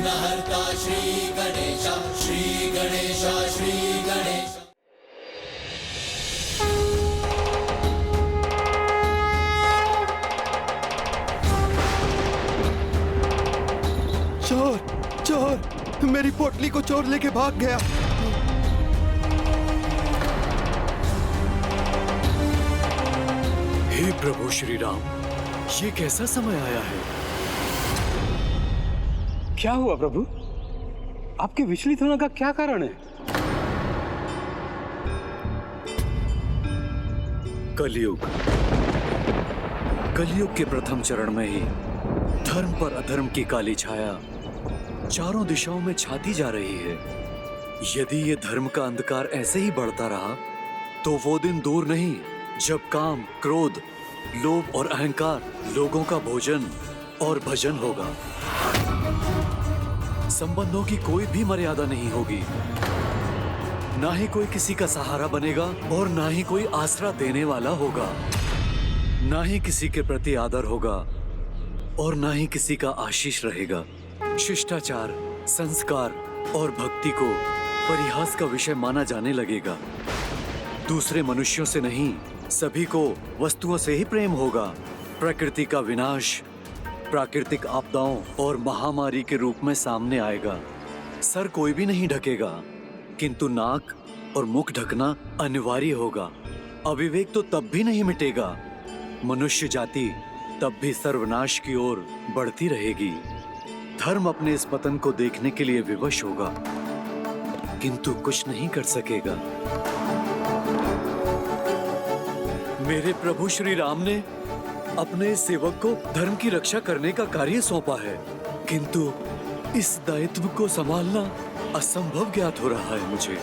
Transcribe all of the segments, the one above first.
विघ्नहर्ता श्री गणेश, श्री गणेश, श्री गणेश। चोर, चोर, मेरी पोटली को चोर लेके भाग गया। हे प्रभु श्री राम, ये कैसा समय आया है? क्या हुआ प्रभु? आपके विचलित होने का क्या कारण है? कलयुग। कलयुग के प्रथम चरण में ही धर्म पर अधर्म की काली छाया चारों दिशाओं में छाती जा रही है। यदि ये धर्म का अंधकार ऐसे ही बढ़ता रहा तो वो दिन दूर नहीं जब काम, क्रोध, लोभ और अहंकार लोगों का भोजन और भजन होगा। संबंधों की कोई भी मर्यादा नहीं होगी, ना ही कोई किसी का सहारा बनेगा और ना ही कोई आसरा देने वाला होगा। ना ही किसी के प्रति आदर होगा और ना ही किसी का आशीष रहेगा। शिष्टाचार, संस्कार और भक्ति को परिहास का विषय माना जाने लगेगा। दूसरे मनुष्यों से नहीं, सभी को वस्तुओं से ही प्रेम होगा। प्रकृति का विनाश प्राकृतिक आपदाओं और महामारी के रूप में सामने आएगा। सर कोई भी नहीं ढकेगा, किंतु नाक और मुख ढकना अनिवार्य होगा। अविवेक तो तब भी नहीं मिटेगा। मनुष्य जाति तब भी सर्वनाश की ओर बढ़ती रहेगी। धर्म अपने इस पतन को देखने के लिए विवश होगा, किंतु कुछ नहीं कर सकेगा। मेरे प्रभु श्री राम ने अपने सेवक को धर्म की रक्षा करने का कार्य सौंपा है, किंतु इस दायित्व को संभालना असंभव ज्ञात हो रहा है मुझे।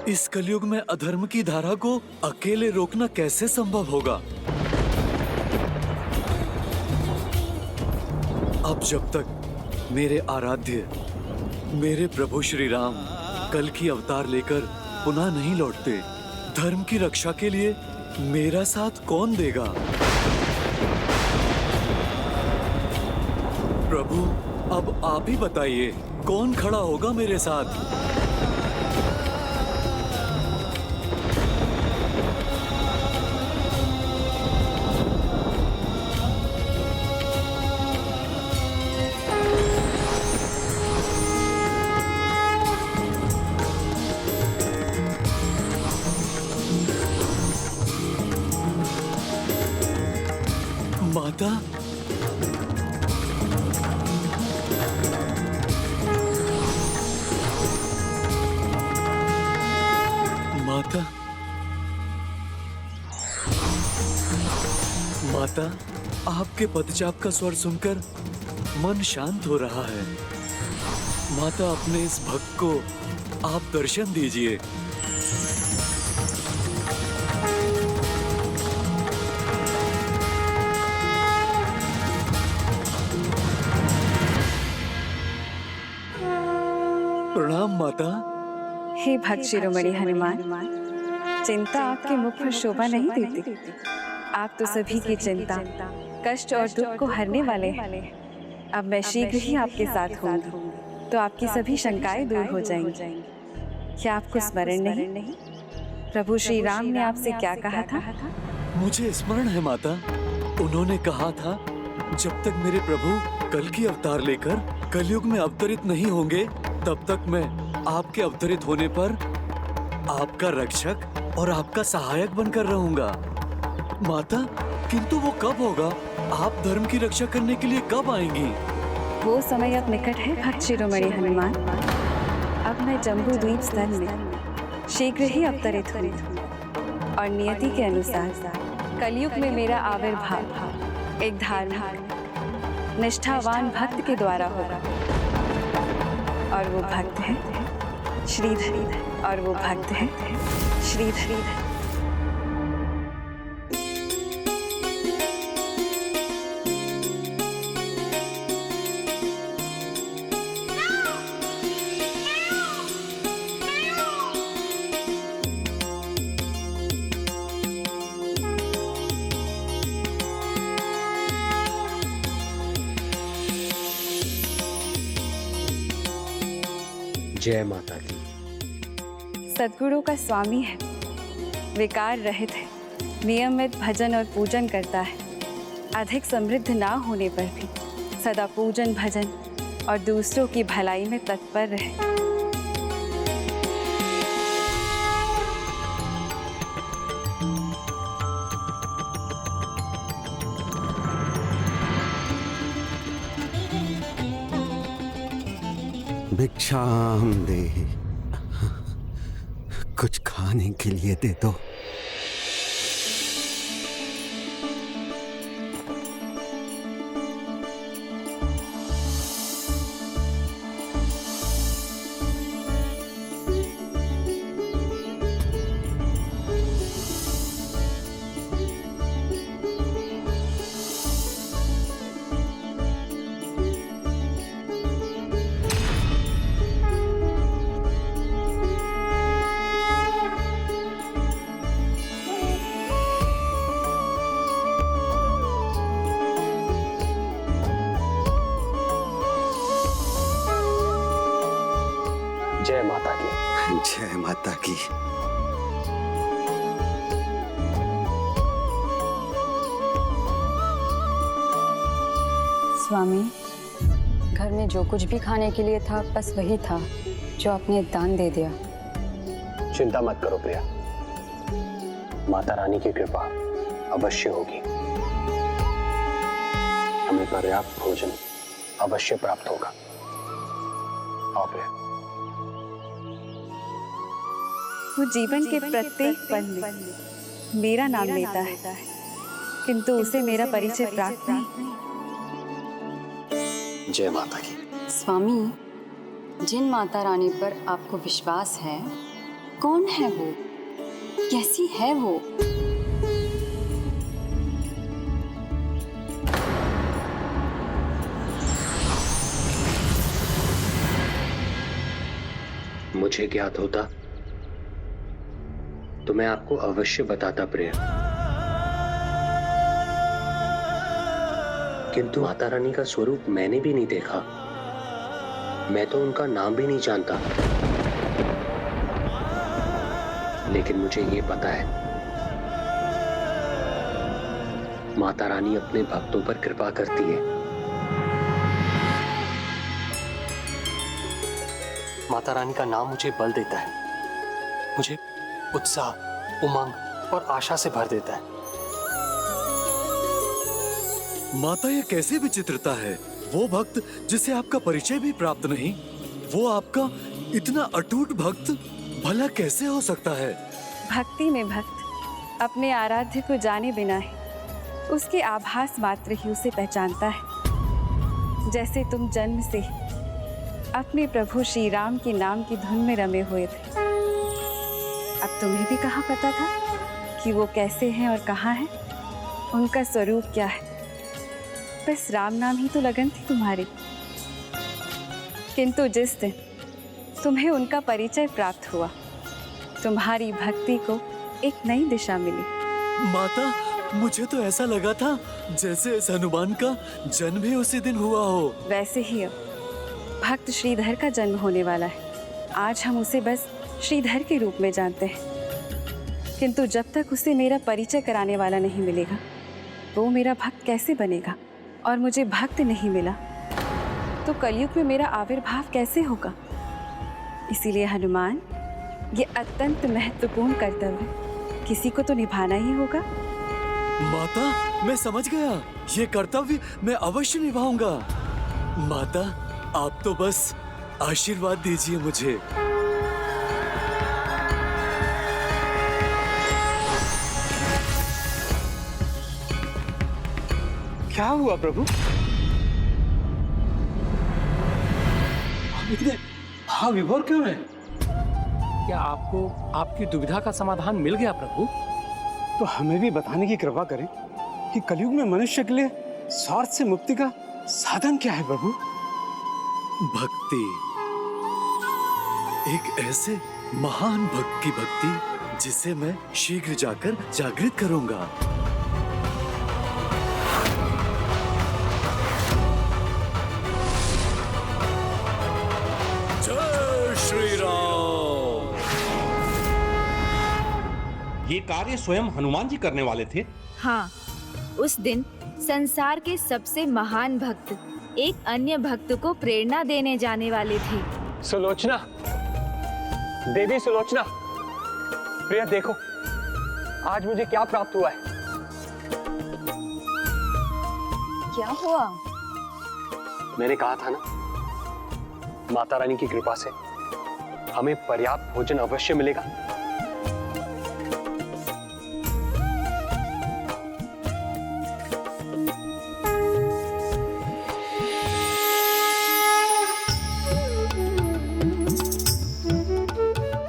इस कलयुग में अधर्म की धारा को अकेले रोकना कैसे संभव होगा? अब जब तक मेरे आराध्य, मेरे प्रभु श्री राम कल की अवतार लेकर पुनः नहीं लौटते, धर्म की रक्षा के लिए मेरा साथ कौन देगा? प्रभु, अब आप ही बताइए, कौन खड़ा होगा मेरे साथ? माता, माता, माता, आपके पदचाप का स्वर सुनकर मन शांत हो रहा है। माता, अपने इस भक्त को आप दर्शन दीजिए। प्रणाम माता। हे भक्त शिरोमणि हनुमान, चिंता आपके मुख पर शोभा नहीं देती। आप तो सभी की चिंता, कष्ट और दुख को हरने वाले हैं। अब मैं शीघ्र ही आपके साथ होंगी, तो आपकी सभी शंकाएं दूर हो जाएंगी। क्या आपको स्मरण नहीं? प्रभु श्री राम ने आपसे क्या कहा था? मुझे स्मरण है माता। उन्होंने कहा था, जब तक मेरे प्रभु कल की अवतार लेकर कलयुग में अवतरित नहीं होंगे, तब तक मैं आपके अवतरित होने पर आपका रक्षक और आपका सहायक बनकर रहूंगा। माता, किंतु वो कब होगा? आप धर्म की रक्षा करने के लिए कब आएंगी? वो समय अब निकट है भक्त शिरोमणि हनुमान। अब मैं जम्बू द्वीप स्थल में शीघ्र ही अवतरित हुई और नियति के अनुसार कलयुग में मेरा आविर्भाव एक धार्मिक, निष्ठावान भक्त के द्वारा होगा। और वो भक्त है श्रीधर, और वो भक्त है श्रीधर। जय माता की। सद्गुरु का स्वामी है, विकार रहित है, नियमित भजन और पूजन करता है। अधिक समृद्ध ना होने पर भी सदा पूजन भजन और दूसरों की भलाई में तत्पर रहे। भिक्षाम दे, कुछ खाने के लिए दे दो। जय माता की। जय माता की। स्वामी, घर में जो कुछ भी खाने के लिए था बस वही था जो आपने दान दे दिया। चिंता मत करो प्रिया, माता रानी की कृपा अवश्य होगी। हमें पर्याप्त भोजन अवश्य प्राप्त होगा। आओ प्रिया। वो जीवन के प्रत्येक पल में मेरा नाम लेता है, किंतु उसे मेरा परिचय प्राप्त नहीं। जय माता की। स्वामी, जिन माता रानी पर आपको विश्वास है, कौन है वो? कैसी है वो? मुझे ज्ञात होता तो मैं आपको अवश्य बताता प्रिया, किंतु माता रानी का स्वरूप मैंने भी नहीं देखा। मैं तो उनका नाम भी नहीं जानता, लेकिन मुझे ये पता है माता रानी अपने भक्तों पर कृपा करती है। माता रानी का नाम मुझे बल देता है, मुझे उत्साह, उमंग और आशा से भर देता है। माता, ये कैसे विचित्रता है। वो भक्त जिसे आपका परिचय भी प्राप्त नहीं, वो आपका इतना अटूट भक्त भला कैसे हो सकता है? भक्ति में भक्त अपने आराध्य को जाने बिना ही उसके आभास मात्र ही उसे पहचानता है। जैसे तुम जन्म से ही अपने प्रभु श्री राम के नाम की धुन में रमे हुए थे। अब तुम्हें भी कहाँ पता था कि वो कैसे हैं और कहाँ हैं, उनका स्वरूप क्या है। बस राम नाम ही तो लगन थी तुम्हारी। किंतु जिस दिन तुम्हें उनका परिचय प्राप्त हुआ, तुम्हारी भक्ति को एक नई दिशा मिली। माता, मुझे तो ऐसा लगा था जैसे इस हनुमान का जन्म भी उसी दिन हुआ हो। वैसे ही अब भक्त श्रीधर का जन्म होने वाला है। आज हम उसे बस श्रीधर के रूप में जानते हैं, किंतु जब तक उसे मेरा परिचय कराने वाला नहीं मिलेगा, वो मेरा भक्त कैसे बनेगा? और मुझे भक्त नहीं मिला तो कलयुग में मेरा आविर्भाव कैसे होगा? इसीलिए हनुमान, ये अत्यंत महत्वपूर्ण कर्तव्य किसी को तो निभाना ही होगा। माता, मैं समझ गया, ये कर्तव्य मैं अवश्य निभाऊंगा। माता, आप तो बस आशीर्वाद दीजिए मुझे। क्या हुआ प्रभु? आप इतने विभोर क्यों हैं? क्या आपको आपकी दुविधा का समाधान मिल गया प्रभु? तो हमें भी बताने की कृपा करें कि कलयुग में मनुष्य के लिए स्वार्थ से मुक्ति का साधन क्या है प्रभु? भक्ति, एक ऐसे महान भक्त की भक्ति जिसे मैं शीघ्र जाकर जागृत करूंगा। जय श्री कार्य स्वयं हनुमान जी करने वाले थे? हाँ, उस दिन संसार के सबसे महान भक्त एक अन्य भक्त को प्रेरणा देने जाने वाले थे। सुलोचना, देवी सुलोचना, प्रिया देखो, आज मुझे क्या प्राप्त हुआ है। क्या हुआ? मैंने कहा था ना, माता रानी की कृपा से हमें पर्याप्त भोजन अवश्य मिलेगा।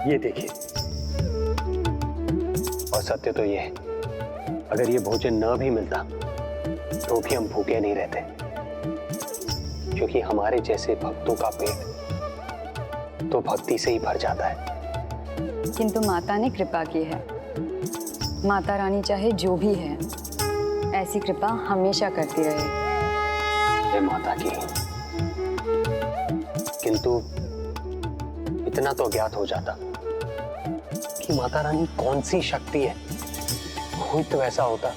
ये देखिए, और सत्य तो ये है, अगर ये भोजन न भी मिलता तो भी हम भूखे नहीं रहते, क्योंकि हमारे जैसे भक्तों का पेट तो भक्ति से ही भर जाता है। किंतु माता ने कृपा की है। माता रानी चाहे जो भी है, ऐसी कृपा हमेशा करती रहे। जय माता की। किंतु इतना तो ज्ञात हो जाता कि माता रानी कौन सी शक्ति है। कोई तो ऐसा होता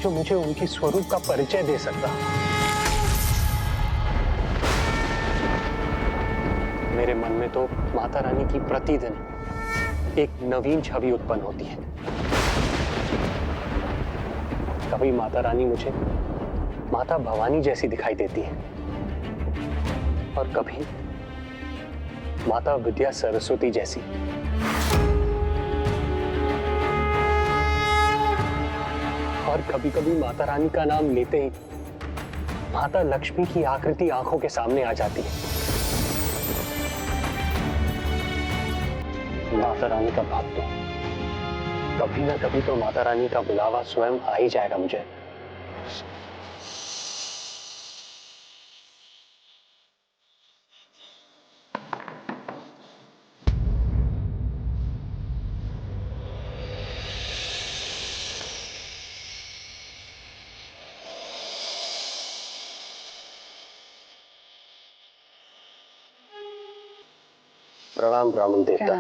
जो मुझे उनकी स्वरूप का परिचय दे सकता। मेरे मन में तो माता रानी की प्रतिदिन एक नवीन छवि उत्पन्न होती है। कभी माता रानी मुझे माता भवानी जैसी दिखाई देती है, और कभी माता विद्या सरस्वती जैसी। और कभी कभी माता रानी का नाम लेते ही माता लक्ष्मी की आकृति आंखों के सामने आ जाती है। माता रानी का भक्त तो कभी ना कभी तो माता रानी का बुलावा स्वयं आ ही जाएगा मुझे। प्रणाम ब्राह्मण देवता।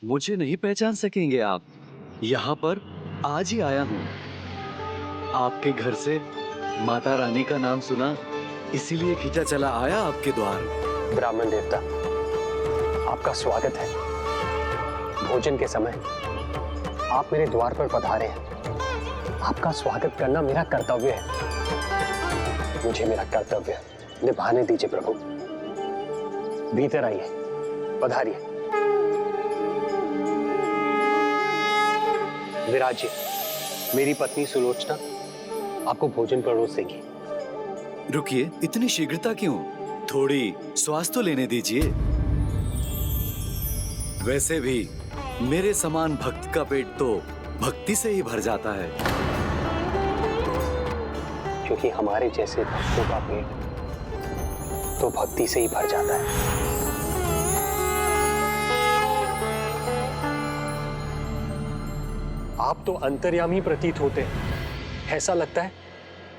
मुझे नहीं पहचान सकेंगे आप। यहाँ पर आज ही आया हूँ। आपके घर से माता रानी का नाम सुना, इसीलिए खींचा चला आया आपके द्वार। ब्राह्मण देवता, आपका स्वागत है। भोजन के समय आप मेरे द्वार पर पधारे हैं। आपका स्वागत करना मेरा कर्तव्य है। मुझे मेरा कर्तव्य निभाने दीजिए प्रभु। भीतर आइए, पधारिए। विराजिए। मेरी पत्नी सुलोचना आपको भोजन परोस देंगी। रुकिए, इतनी शीघ्रता क्यों? थोड़ी श्वास तो लेने दीजिए। वैसे भी मेरे समान भक्त का पेट तो भक्ति से ही भर जाता है। क्योंकि हमारे जैसे भक्तों का पेट तो भक्ति से ही भर जाता है। आप तो अंतर्यामी प्रतीत होते हैं। ऐसा लगता है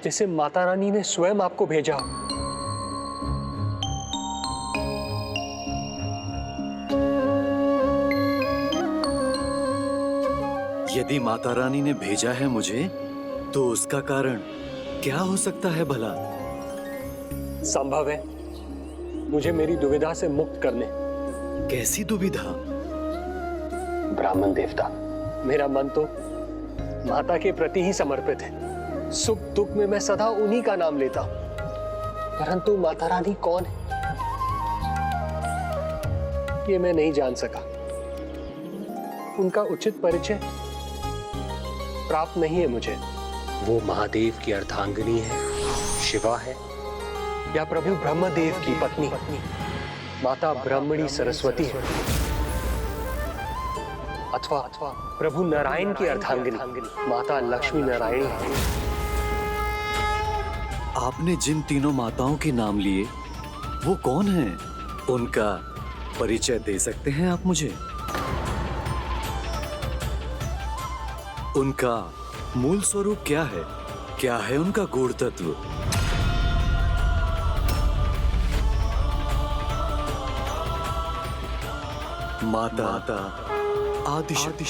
जैसे माता रानी ने स्वयं आपको भेजा। यदि माता रानी ने भेजा है मुझे, तो उसका कारण क्या हो सकता है भला? संभव है मुझे मेरी दुविधा से मुक्त करने। कैसी दुविधा? ब्राह्मण देवता, मेरा मन तो माता के प्रति ही समर्पित है। सुख दुख में मैं सदा उन्हीं का नाम लेता हूं। परंतु माता रानी कौन है, ये मैं नहीं जान सका। उनका उचित परिचय प्राप्त नहीं है मुझे। वो महादेव की अर्धांगिनी है, शिवा है, या प्रभु ब्रह्मदेव की पत्नी माता ब्रह्मणी सरस्वती है, अथवा प्रभु नारायण की अर्धांगिनी माता लक्ष्मी नारायणी है। आपने जिन तीनों माताओं के नाम लिए, वो कौन हैं? उनका परिचय दे सकते हैं आप मुझे? उनका मूल स्वरूप क्या है? क्या है उनका गूढ़ तत्व? माता आदिशक्ति।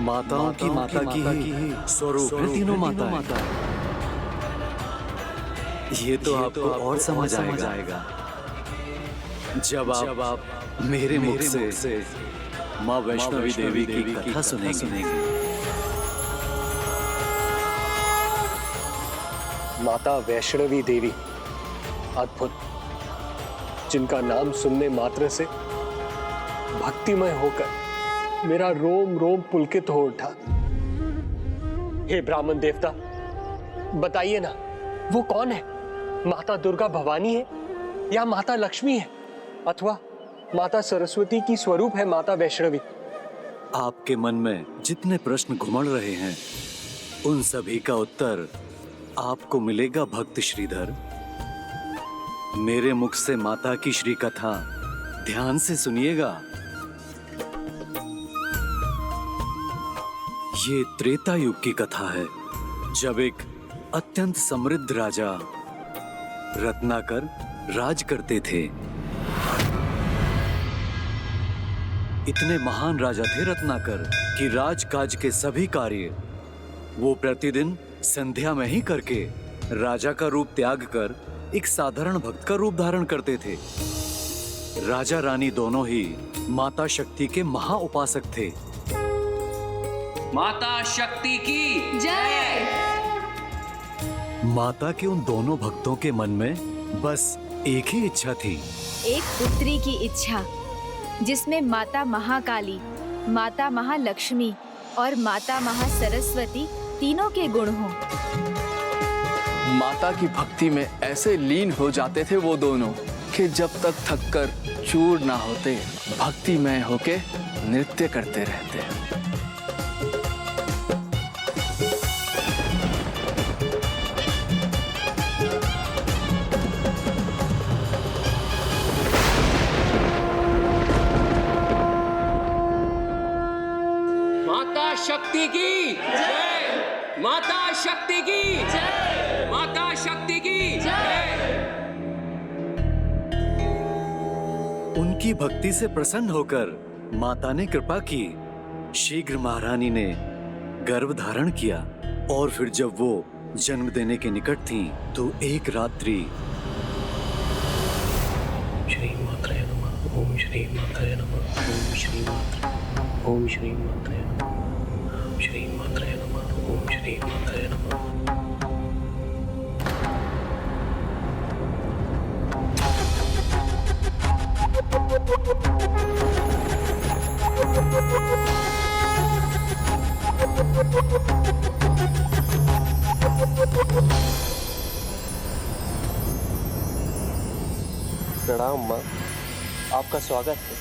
माताओं की माता की ही स्वरूप है तीनों माताएं। ये तो आपको और समझ आएगा जब आप मेरे मुख से माँ वैष्णवी देवी की कथा सुनेंगे। माता वैष्णवी देवी अद्भुत, जिनका नाम सुनने मात्र से भक्तिमय होकर मेरा रोम रोम पुलकित हो उठा। हे ब्राह्मण देवता, बताइए ना, वो कौन है? माता दुर्गा भवानी है या माता लक्ष्मी है अथवा माता सरस्वती की स्वरूप है माता वैष्णवी? आपके मन में जितने प्रश्न घुमड़ रहे हैं उन सभी का उत्तर आपको मिलेगा भक्त श्रीधर। मेरे मुख से माता की श्री कथा ध्यान से सुनिएगा। ये त्रेता युग की कथा है, जब एक अत्यंत समृद्ध राजा रत्नाकर राज करते थे। इतने महान राजा थे रत्नाकर कि राजकाज के सभी कार्य वो प्रतिदिन संध्या में ही करके राजा का रूप त्याग कर एक साधारण भक्त का रूप धारण करते थे। राजा रानी दोनों ही माता शक्ति के महा उपासक थे। माता शक्ति की जय। माता के उन दोनों भक्तों के मन में बस एक ही इच्छा थी, एक पुत्री की इच्छा, जिसमें माता महाकाली, माता महालक्ष्मी और माता महासरस्वती तीनों के गुण हों। माता की भक्ति में ऐसे लीन हो जाते थे वो दोनों कि जब तक थककर चूर ना होते, भक्तिमय होके नृत्य करते रहते। माता शक्ति की जय। माता शक्ति की जय। माता शक्ति की जय। उनकी भक्ति से प्रसन्न होकर माता ने कृपा की। शीघ्र महारानी ने गर्भ धारण किया और फिर जब वो जन्म देने के निकट थीं, तो एक रात्रि श्री मात्रे नमः। ओम श्री मात्रे नमः। ओम श्री मात्रे। ओम श्री मात्रे नमः। श्री मात्रे नमः। ओम श्री मात्रे नमः। प्रणाम माँ, आपका स्वागत है।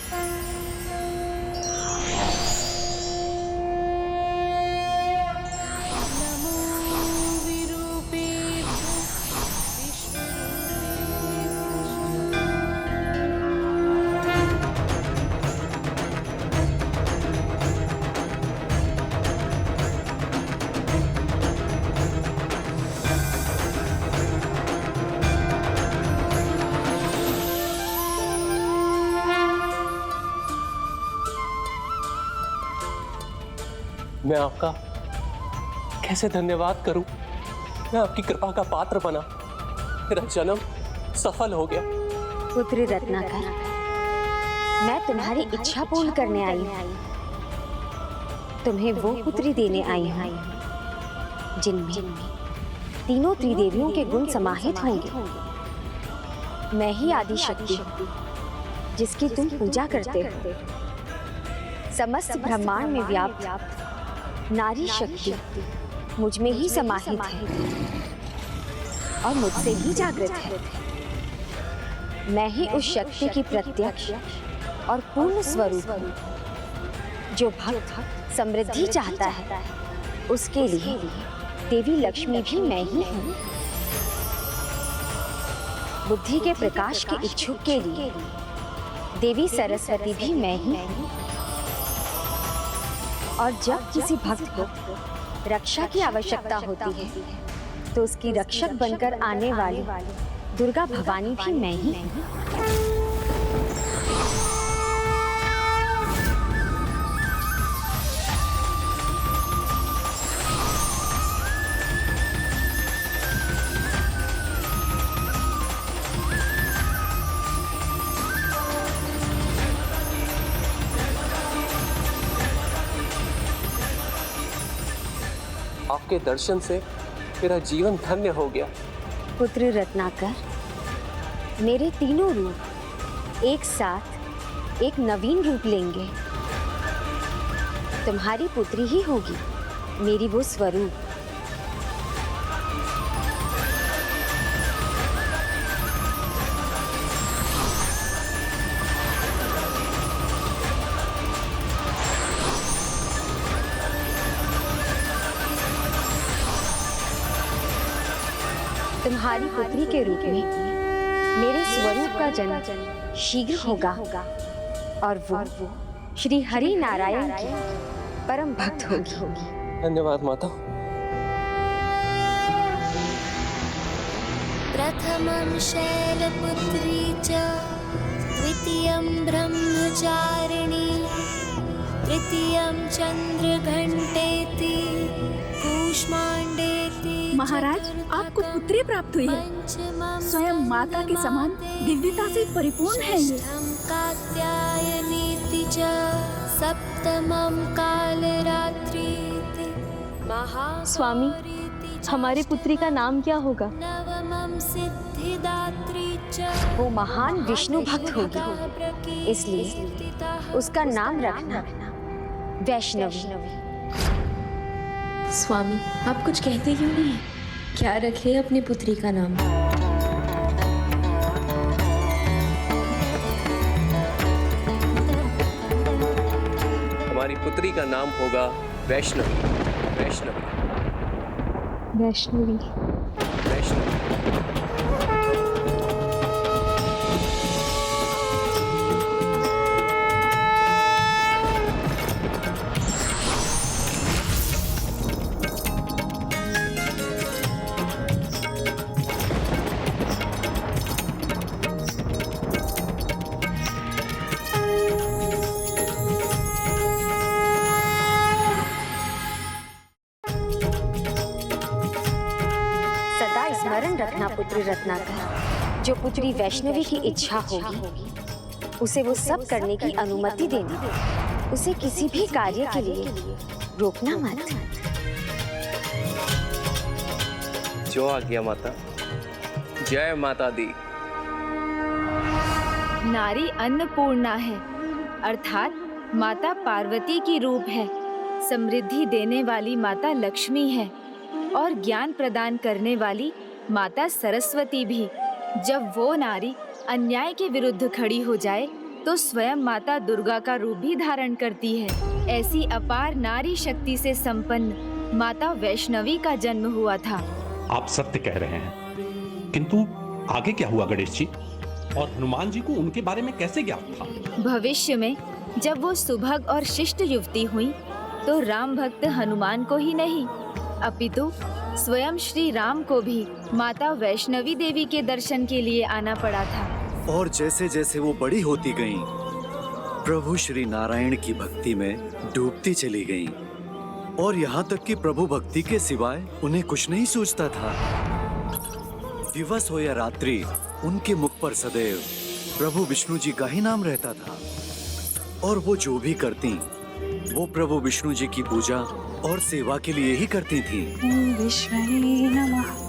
मैं आपका कैसे धन्यवाद करूं? मैं आपकी कृपा का पात्र बना, मेरा जन्म सफल हो गया। पुत्री रत्नाकर, मैं तुम्हारी इच्छा पूर्ण करने आई हूँ। तुम्हें वो पुत्री देने आई हूँ जिनमें तीनों त्रिदेवियों के गुण समाहित होंगे। मैं ही आदि शक्ति हूँ जिसकी तुम पूजा करते हो। समस्त ब्रह्मांड में व्याप्त नारी शक्ति मुझ में ही समाहित है और मुझसे ही जागृत है। मैं ही उस शक्ति की प्रत्यक्ष और पूर्ण स्वरूप हूँ। जो भक्त समृद्धि चाहता है उसके लिए देवी लक्ष्मी भी मैं ही हूँ। बुद्धि के प्रकाश के इच्छुक के लिए देवी सरस्वती भी मैं ही हूँ। और जब किसी भक्त को रक्षा की आवश्यकता होती है तो उसकी रक्षक बनकर आने वाली दुर्गा भवानी भी मैं ही हूँ। आपके दर्शन से मेरा जीवन धन्य हो गया। पुत्र रत्नाकर, मेरे तीनों रूप एक साथ एक नवीन रूप लेंगे। तुम्हारी पुत्री ही होगी मेरी वो स्वरूप। तुम्हारी पुत्री के रूप में मेरे स्वरूप का जन्म शीघ्र होगा और वो श्री हरि नारायण की परम भक्त होगी। धन्यवाद माता। प्रथमं शैलपुत्री च द्वितीयं ब्रह्मचारिणी तृतीयं चंद्रघंटेति कूष्मांडेति। महाराज, आपको पुत्री प्राप्त हुई है। स्वयं माता के समान दिव्यता से परिपूर्ण है ये। कात्यायनीति च सप्तमं कालरात्रि। स्वामी, हमारी पुत्री का नाम क्या होगा? नवमं सिद्धिदात्री च। वो महान विष्णु भक्त होगी, इसलिए उसका नाम रखना वैष्णवी। स्वामी, आप कुछ कहते क्यों नहीं? क्या रखे अपनी पुत्री का नाम? हमारी पुत्री का नाम होगा वैष्णवी। वैष्णवी। वैष्णवी। वैष्णवी। स्मरण रखना पुत्री रत्नाकर, जो पुत्री वैष्णवी की इच्छा होगी उसे वो सब करने की अनुमति देना। उसे किसी भी कार्य के लिए रोकना मत। जो आज्ञा माता। जय माता दी। नारी अन्नपूर्णा है, अर्थात माता पार्वती की रूप है। समृद्धि देने वाली माता लक्ष्मी है और ज्ञान प्रदान करने वाली माता सरस्वती भी। जब वो नारी अन्याय के विरुद्ध खड़ी हो जाए तो स्वयं माता दुर्गा का रूप भी धारण करती है। ऐसी अपार नारी शक्ति से संपन्न माता वैष्णवी का जन्म हुआ था। आप सत्य कह रहे हैं, किंतु आगे क्या हुआ गणेश जी? और हनुमान जी को उनके बारे में कैसे ज्ञात था? भविष्य में जब वो सुभग और शिष्ट युवती हुई तो राम भक्त हनुमान को ही नहीं अपितु स्वयं श्री राम को भी माता वैष्णवी देवी के दर्शन के लिए आना पड़ा था। और जैसे जैसे वो बड़ी होती गईं, प्रभु श्री नारायण की भक्ति में डूबती चली गईं, और यहाँ तक कि प्रभु भक्ति के सिवाय उन्हें कुछ नहीं सूझता था। दिवस हो या रात्रि उनके मुख पर सदैव प्रभु विष्णु जी का ही नाम रहता था, और वो जो भी करती वो प्रभु विष्णु जी की पूजा और सेवा के लिए ही करती थी। ओम विष्णवे नमः।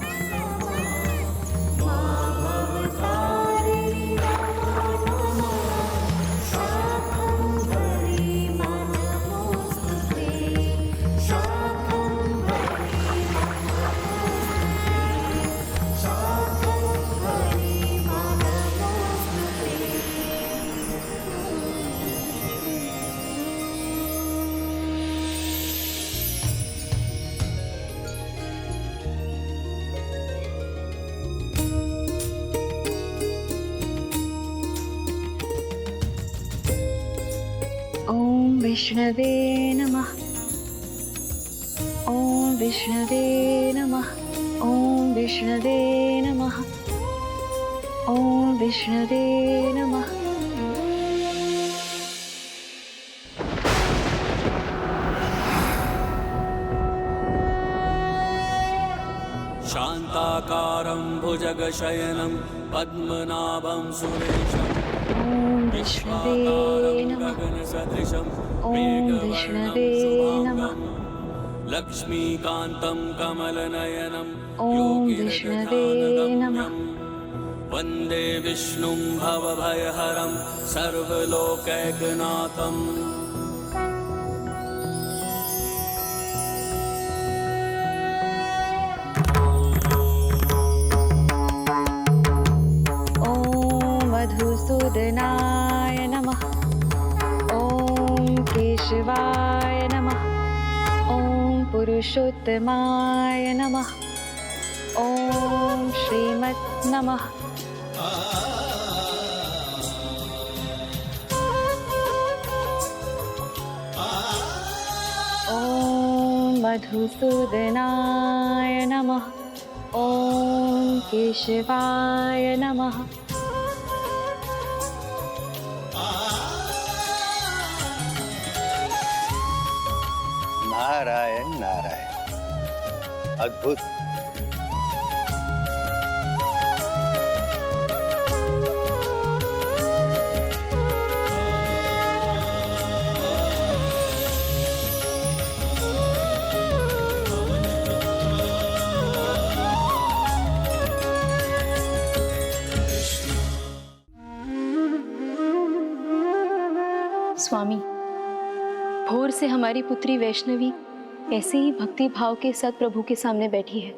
ओम विष्णवे नमः। ओम विष्णवे नमः। ओम विष्णवे नमः। ओम विष्णवे नमः। शान्ताकारं भुजगशयनं पद्मनाभं सुरेशम् ओम विष्णवे नमः। ओम विष्णवे नमः। लक्ष्मीकान्तं कमलनयनं ओम विष्णवे नमः। वन्दे विष्णुं भवभयहरं सर्वलोकैकनाथम्। मधुसूदनाय नमः। ओम केशवाय नमः। ओम पुरुषोत्तमाय नमः। ओम श्रीमत् नमः। ओम मधुसूदनाय नमः। ओम केशवाय नमः। नारायण नारायण, अद्भुत। स्वामी, भोर से हमारी पुत्री वैष्णवी ऐसे ही भक्ति भाव के साथ प्रभु के सामने बैठी है।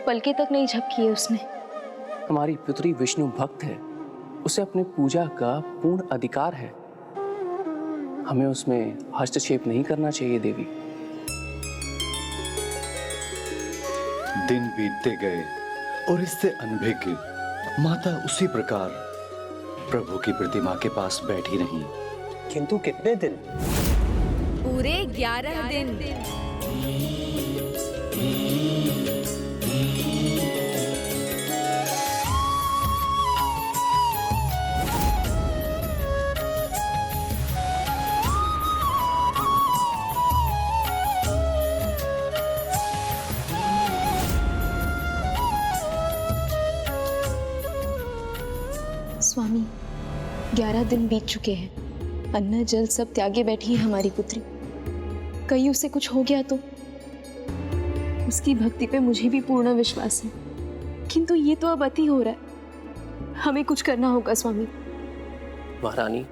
पलके तक नहीं झपकी है उसने। हमारी पुत्री विष्णु भक्त है, उसे अपने पूजा का पूर्ण अधिकार है। हमें उसमें हस्तक्षेप नहीं करना चाहिए देवी। दिन बीतते गए और इससे अनभिज्ञ माता उसी प्रकार प्रभु की प्रतिमा के पास बैठी रही। किंतु कितने दिन? पूरे 11 दिन। स्वामी, 11 दिन बीत चुके हैं। अन्न जल सब त्यागे बैठी है हमारी पुत्री। कहीं उसे कुछ हो गया तो? उसकी भक्ति पे मुझे भी पूर्ण विश्वास है, किंतु ये तो अब अति हो रहा है। हमें कुछ करना होगा स्वामी। महारानी,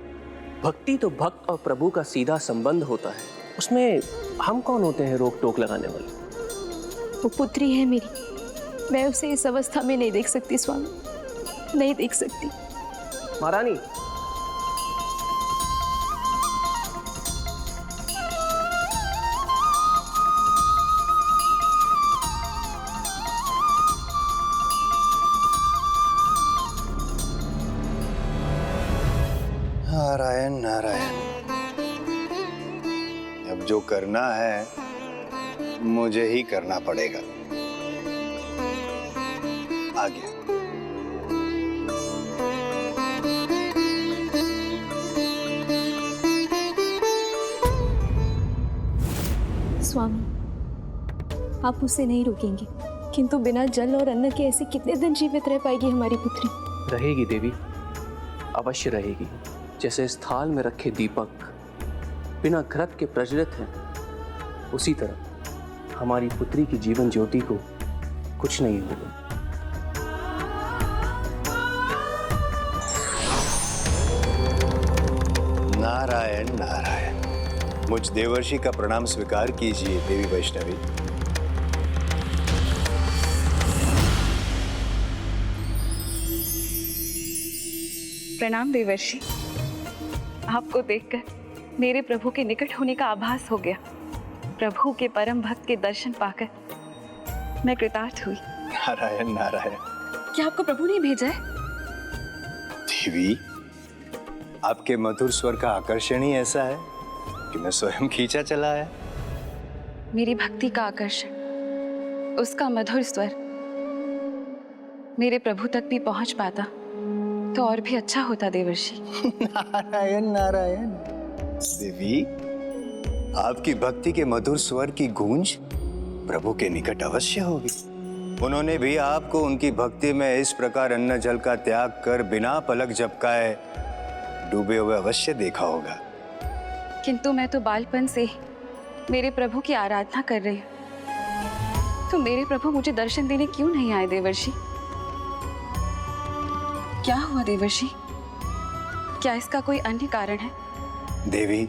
भक्ति तो भक्त और प्रभु का सीधा संबंध होता है, उसमें हम कौन होते हैं रोक टोक लगाने वाले? वो पुत्री है मेरी, मैं उसे इस अवस्था में नहीं देख सकती स्वामी, नहीं देख सकती। महारानी, नारायण नारायण, अब जो करना है मुझे ही करना पड़ेगा। आगे। स्वामी, आप उसे नहीं रोकेंगे, किंतु बिना जल और अन्न के ऐसे कितने दिन जीवित रह पाएगी हमारी पुत्री? रहेगी देवी, अवश्य रहेगी। जैसे इस थाल में रखे दीपक बिना घृत के प्रज्वलित हैं, उसी तरह हमारी पुत्री की जीवन ज्योति को कुछ नहीं होगा। नारायण नारायण, मुझ देवर्षि का प्रणाम स्वीकार कीजिए देवी वैष्णवी। प्रणाम देवर्षि। आपको देखकर मेरे प्रभु के निकट होने का आभास हो गया। प्रभु के परम भक्त के दर्शन पाकर मैं कृतार्थ हुई। नारायण नारायण। क्या आपको प्रभु ने भेजा है? देवी, आपके मधुर स्वर का आकर्षण ही ऐसा है कि मैं स्वयं खींचा चला आया। मेरी भक्ति का आकर्षण, उसका मधुर स्वर मेरे प्रभु तक भी पहुंच पाता तो और भी अच्छा होता देवर्षि। नारायण नारायण। देवी, आपकी भक्ति के मधुर स्वर की गूंज प्रभु के निकट अवश्य होगी। उन्होंने भी आपको उनकी भक्ति में इस प्रकार अन्न जल का त्याग कर बिना पलक झपकाए डूबे हुए अवश्य देखा होगा। किंतु मैं तो बालपन से मेरे प्रभु की आराधना कर रही हूँ, तो मेरे प्रभु मुझे दर्शन देने क्यों नहीं आए देवर्षि? क्या हुआ देवर्षि? क्या इसका कोई अन्य कारण है? देवी,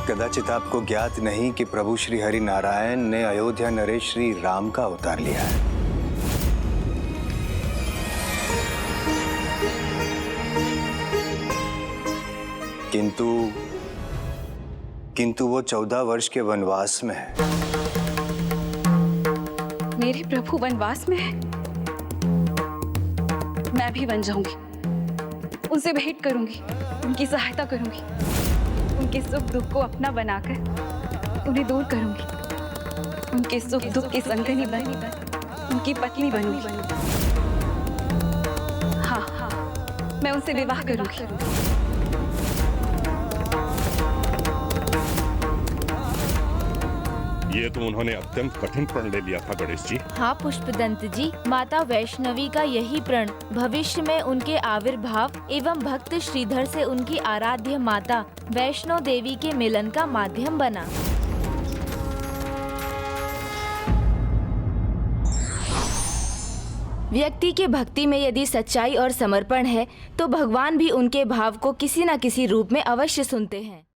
कदाचित आपको ज्ञात नहीं कि प्रभु श्री हरि नारायण ने अयोध्या नरेश श्री राम का अवतार लिया है। किंतु वो 14 वर्ष के वनवास में है। मेरे प्रभु वनवास में है? मैं भी बन जाऊंगी, उनसे भेंट करूंगी, उनकी सहायता करूंगी, उनके सुख दुख को अपना बनाकर उन्हें दूर करूंगी, उनके सुख दुख की संगनी बन उनकी पत्नी बनूंगी। हाँ, मैं उनसे विवाह करूंगी। ये तो उन्होंने अत्यंत कठिन प्रण ले लिया था गणेश जी। हाँ पुष्पदंत जी, माता वैष्णवी का यही प्रण भविष्य में उनके आविर्भाव एवं भक्त श्रीधर से उनकी आराध्य माता वैष्णो देवी के मिलन का माध्यम बना। व्यक्ति के भक्ति में यदि सच्चाई और समर्पण है तो भगवान भी उनके भाव को किसी न किसी रूप में अवश्य सुनते हैं।